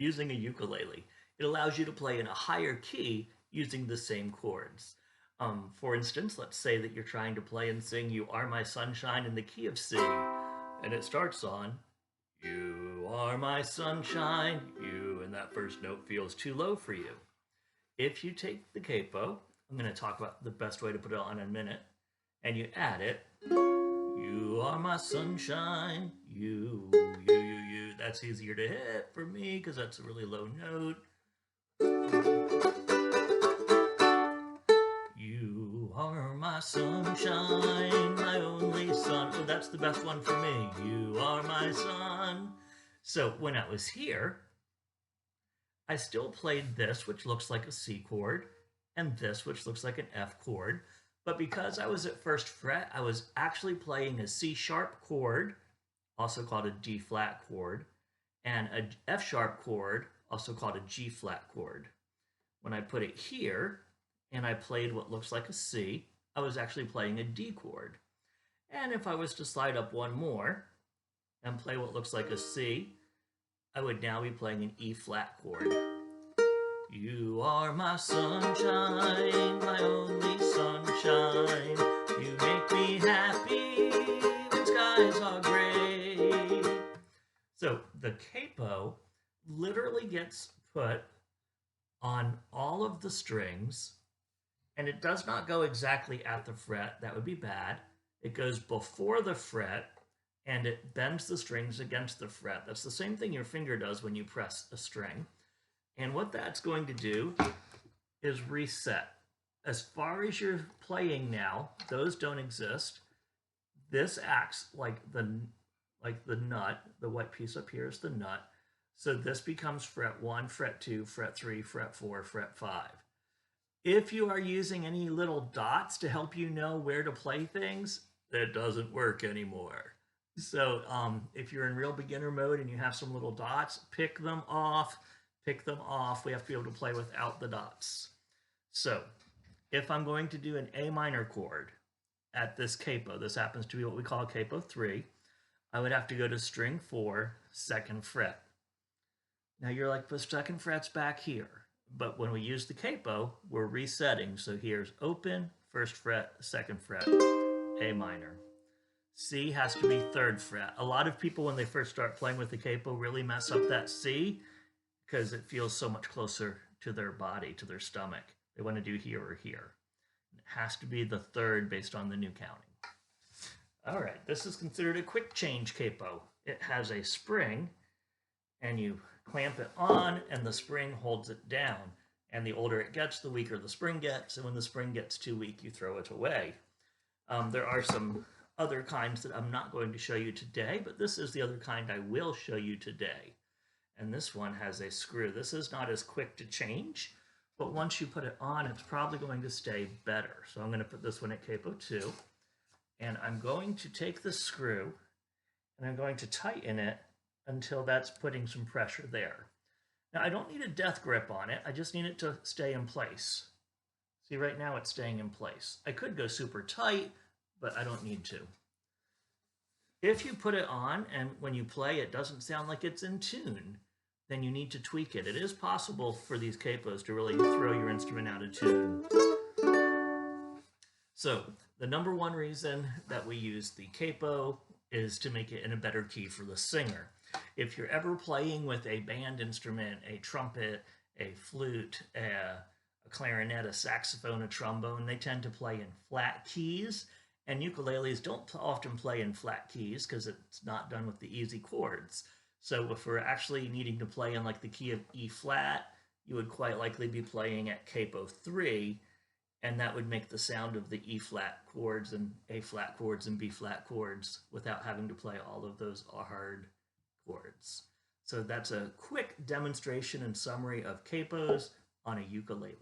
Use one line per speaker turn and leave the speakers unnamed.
using a ukulele. It allows you to play in a higher key using the same chords. For instance, let's say that you're trying to play and sing You Are My Sunshine in the key of C, and it starts on You are my sunshine, you, and that first note feels too low for you. If you take the capo, I'm going to talk about the best way to put it on in a minute, and you add it, you are my sunshine, you. That's easier to hit for me because that's a really low note. You are my sunshine, my only sun. Oh, that's the best one for me. You are my sun. So when I was here, I still played this, which looks like a C chord, and this, which looks like an F chord. But because I was at first fret, I was actually playing a C sharp chord, also called a D flat chord, and a F sharp chord, also called a G flat chord. When I put it here and I played what looks like a C, I was actually playing a D chord. And if I was to slide up one more and play what looks like a C, I would now be playing an E flat chord. You are my sunshine, my only sunshine. You make me happy when skies are gray. So the capo literally gets put on all of the strings, and it does not go exactly at the fret. That would be bad. It goes before the fret, and it bends the strings against the fret. That's the same thing your finger does when you press a string. And what that's going to do is reset. As far as you're playing now, those don't exist. This acts like the nut. The white piece up here is the nut. So this becomes fret 1, fret 2, fret 3, fret 4, fret 5. If you are using any little dots to help you know where to play things, that doesn't work anymore. So if you're in real beginner mode and you have some little dots, pick them off. Pick them off. We have to be able to play without the dots. So if I'm going to do an A minor chord at this capo, this happens to be what we call capo 3, I would have to go to string 4, 2nd fret. Now you're like, the 2nd fret's back here. But when we use the capo, we're resetting. So here's open, 1st fret, 2nd fret, A minor. C has to be 3rd fret. A lot of people, when they first start playing with the capo, really mess up that C because it feels so much closer to their body, to their stomach. They want to do here or here. It has to be the 3rd based on the new counting. All right, this is considered a quick change capo. It has a spring, and you clamp it on, and the spring holds it down. And the older it gets, the weaker the spring gets, and when the spring gets too weak, you throw it away. There are some other kinds that I'm not going to show you today, but this is the other kind I will show you today. And this one has a screw. This is not as quick to change, but once you put it on, it's probably going to stay better. So I'm going to put this one at capo 2, and I'm going to take the screw, and I'm going to tighten it until that's putting some pressure there. Now, I don't need a death grip on it. I just need it to stay in place. See, right now it's staying in place. I could go super tight, but I don't need to. If you put it on and when you play it doesn't sound like it's in tune, then you need to tweak it. It is possible for these capos to really throw your instrument out of tune. So the number one reason that we use the capo is to make it in a better key for the singer. If you're ever playing with a band instrument, a trumpet, a flute, a clarinet, a saxophone, a trombone, they tend to play in flat keys, and ukuleles don't often play in flat keys because it's not done with the easy chords. So if we're actually needing to play in like the key of E flat, you would quite likely be playing at capo 3, and that would make the sound of the E flat chords and A flat chords and B flat chords without having to play all of those hard chords. So that's a quick demonstration and summary of capos on a ukulele.